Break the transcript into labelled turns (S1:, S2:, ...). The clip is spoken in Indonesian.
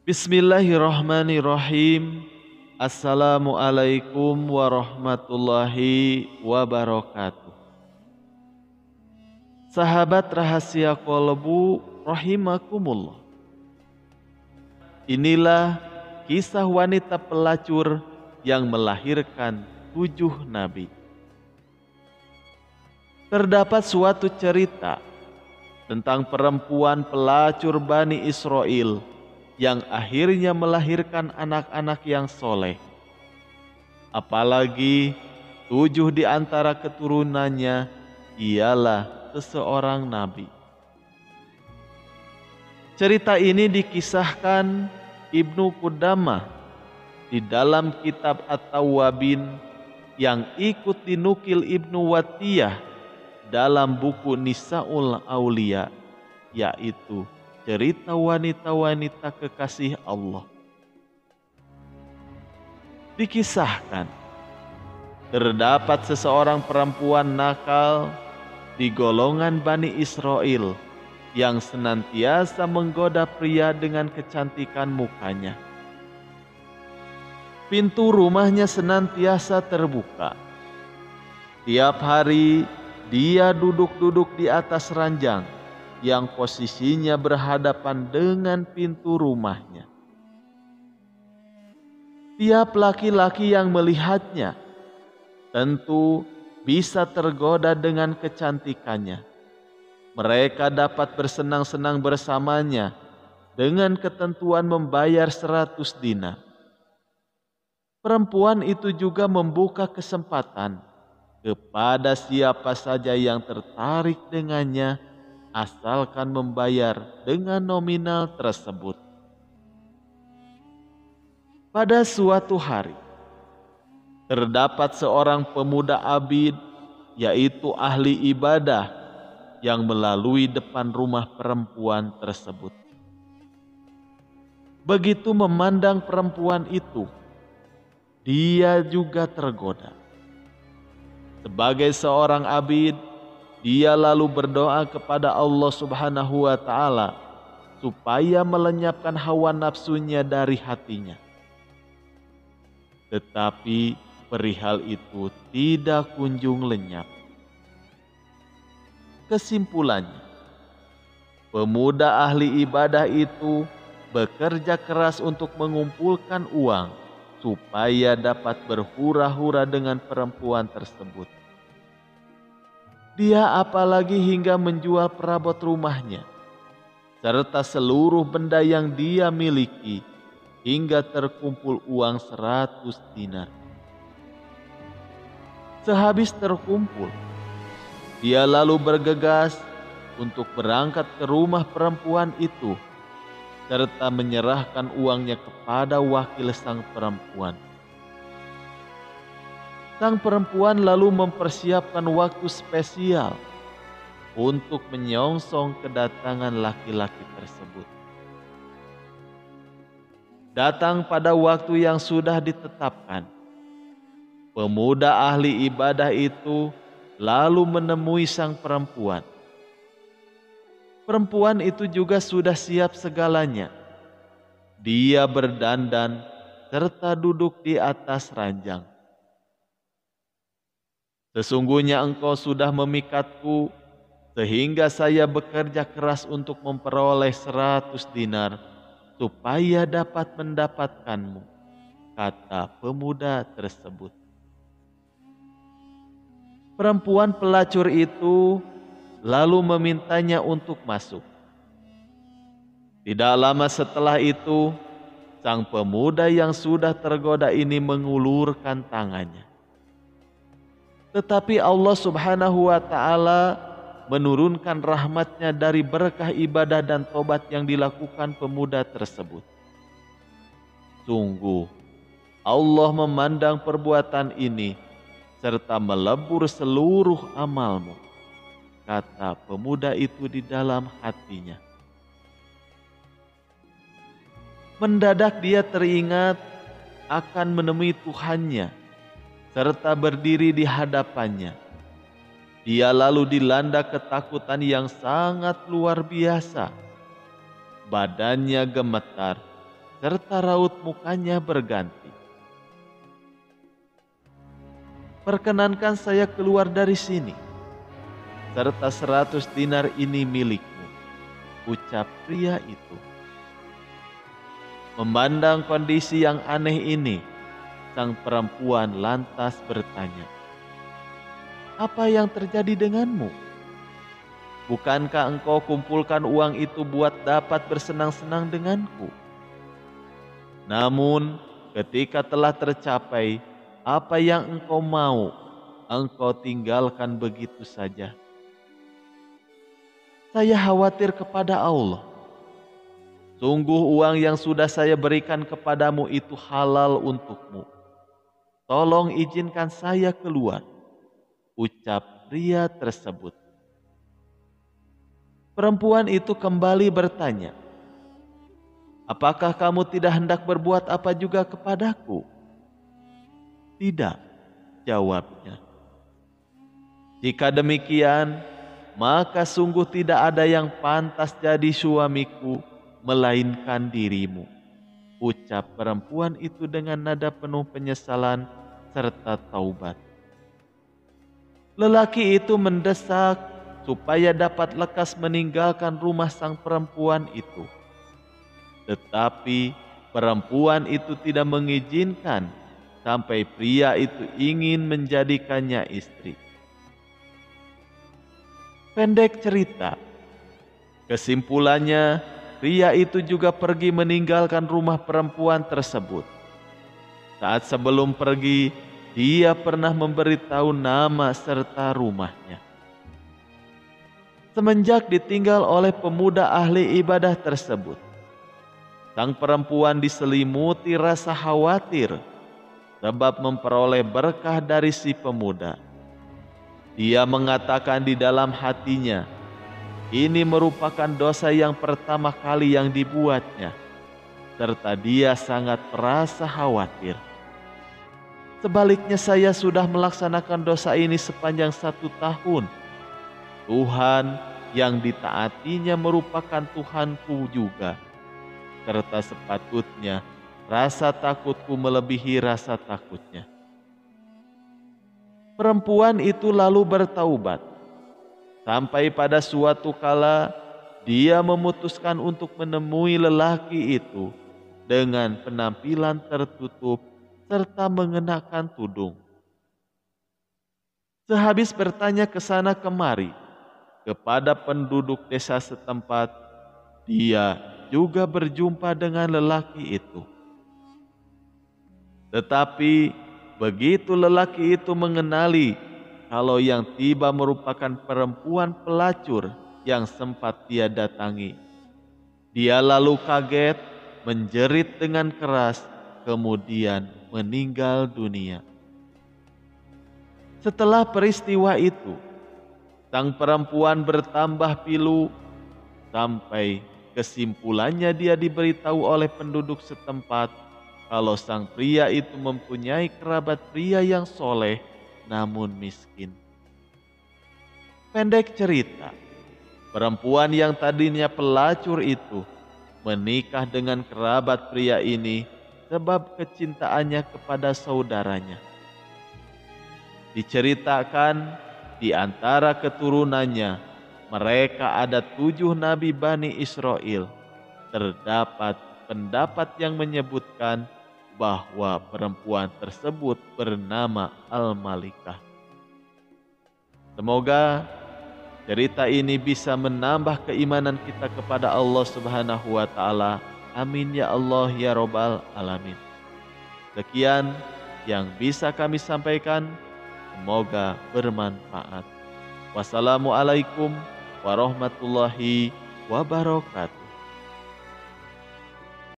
S1: Bismillahirrahmanirrahim. Assalamualaikum warahmatullahi wabarakatuh. Sahabat rahasia kolbu rahimakumullah. Inilah kisah wanita pelacur yang melahirkan 7 nabi. Terdapat suatu cerita tentang perempuan pelacur Bani Israel yang akhirnya melahirkan anak-anak yang soleh. Apalagi 7 di antara keturunannya ialah seseorang nabi. Cerita ini dikisahkan Ibnu Qudamah di dalam kitab At-Tawwabin yang ikut dinukil Ibnu Watiyah dalam buku Nisaul Aulia, yaitu cerita wanita-wanita kekasih Allah. Dikisahkan, terdapat seseorang perempuan nakal di golongan Bani Israel yang senantiasa menggoda pria dengan kecantikan mukanya. Pintu rumahnya senantiasa terbuka. Tiap hari dia duduk-duduk di atas ranjang yang posisinya berhadapan dengan pintu rumahnya. Tiap laki-laki yang melihatnya tentu bisa tergoda dengan kecantikannya. Mereka dapat bersenang-senang bersamanya dengan ketentuan membayar 100 dinar. Perempuan itu juga membuka kesempatan kepada siapa saja yang tertarik dengannya, asalkan membayar dengan nominal tersebut. Pada suatu hari, terdapat seorang pemuda abid, yaitu ahli ibadah, yang melalui depan rumah perempuan tersebut. Begitu memandang perempuan itu, dia juga tergoda. Sebagai seorang abid, dia lalu berdoa kepada Allah Subhanahu wa Ta'ala supaya melenyapkan hawa nafsunya dari hatinya. Tetapi perihal itu tidak kunjung lenyap. Kesimpulannya, pemuda ahli ibadah itu bekerja keras untuk mengumpulkan uang supaya dapat berhura-hura dengan perempuan tersebut. Dia apalagi hingga menjual perabot rumahnya, serta seluruh benda yang dia miliki, hingga terkumpul uang 100 dinar. Sehabis terkumpul, dia lalu bergegas untuk berangkat ke rumah perempuan itu, serta menyerahkan uangnya kepada wakil sang perempuan. Sang perempuan lalu mempersiapkan waktu spesial untuk menyongsong kedatangan laki-laki tersebut. Datang pada waktu yang sudah ditetapkan, pemuda ahli ibadah itu lalu menemui sang perempuan. Perempuan itu juga sudah siap segalanya. Dia berdandan serta duduk di atas ranjang. Sesungguhnya engkau sudah memikatku, sehingga saya bekerja keras untuk memperoleh 100 dinar supaya dapat mendapatkanmu, kata pemuda tersebut. Perempuan pelacur itu lalu memintanya untuk masuk. Tidak lama setelah itu, sang pemuda yang sudah tergoda ini mengulurkan tangannya. Tetapi Allah Subhanahu wa Ta'ala menurunkan rahmatnya dari berkah ibadah dan tobat yang dilakukan pemuda tersebut. Sungguh, Allah memandang perbuatan ini serta melebur seluruh amalmu, kata pemuda itu di dalam hatinya. Mendadak dia teringat akan menemui Tuhannya serta berdiri di hadapannya. Dia lalu dilanda ketakutan yang sangat luar biasa. Badannya gemetar serta raut mukanya berganti. Perkenankan saya keluar dari sini, serta 100 dinar ini milikmu, ucap pria itu. Memandang kondisi yang aneh ini, sang perempuan lantas bertanya, "Apa yang terjadi denganmu? Bukankah engkau kumpulkan uang itu buat dapat bersenang-senang denganku? Namun ketika telah tercapai apa yang engkau mau, engkau tinggalkan begitu saja. Saya khawatir kepada Allah. Sungguh uang yang sudah saya berikan kepadamu itu halal untukmu. Tolong izinkan saya keluar," ucap pria tersebut. Perempuan itu kembali bertanya, "Apakah kamu tidak hendak berbuat apa juga kepadaku?" "Tidak," jawabnya. "Jika demikian, maka sungguh tidak ada yang pantas jadi suamiku melainkan dirimu," ucap perempuan itu dengan nada penuh penyesalan serta taubat. Lelaki itu mendesak supaya dapat lekas meninggalkan rumah sang perempuan itu. Tetapi perempuan itu tidak mengizinkan sampai pria itu ingin menjadikannya istri. Pendek cerita, kesimpulannya pria itu juga pergi meninggalkan rumah perempuan tersebut. Saat sebelum pergi, dia pernah memberitahu nama serta rumahnya. Semenjak ditinggal oleh pemuda ahli ibadah tersebut, sang perempuan diselimuti rasa khawatir sebab memperoleh berkah dari si pemuda. Dia mengatakan di dalam hatinya, ini merupakan dosa yang pertama kali yang dibuatnya, serta dia sangat merasa khawatir. Sebaliknya saya sudah melaksanakan dosa ini sepanjang 1 tahun. Tuhan yang ditaatinya merupakan Tuhanku juga, serta sepatutnya rasa takutku melebihi rasa takutnya. Perempuan itu lalu bertaubat. Sampai pada suatu kala dia memutuskan untuk menemui lelaki itu dengan penampilan tertutup serta mengenakan tudung. Sehabis bertanya ke sana kemari kepada penduduk desa setempat, dia juga berjumpa dengan lelaki itu. Tetapi begitu lelaki itu mengenali kalau yang tiba merupakan perempuan pelacur yang sempat dia datangi, dia lalu kaget, menjerit dengan keras, kemudian meninggal dunia. Setelah peristiwa itu, sang perempuan bertambah pilu sampai kesimpulannya dia diberitahu oleh penduduk setempat kalau sang pria itu mempunyai kerabat pria yang soleh namun miskin. Pendek cerita, perempuan yang tadinya pelacur itu menikah dengan kerabat pria ini sebab kecintaannya kepada saudaranya. Diceritakan di antara keturunannya, mereka ada 7 nabi Bani Israel. Terdapat pendapat yang menyebutkan bahwa perempuan tersebut bernama Al-Malikah. Semoga cerita ini bisa menambah keimanan kita kepada Allah Subhanahu wa Ta'ala. Amin ya Allah ya Rabbal Alamin. Sekian yang bisa kami sampaikan. Semoga bermanfaat. Wassalamualaikum warahmatullahi wabarakatuh.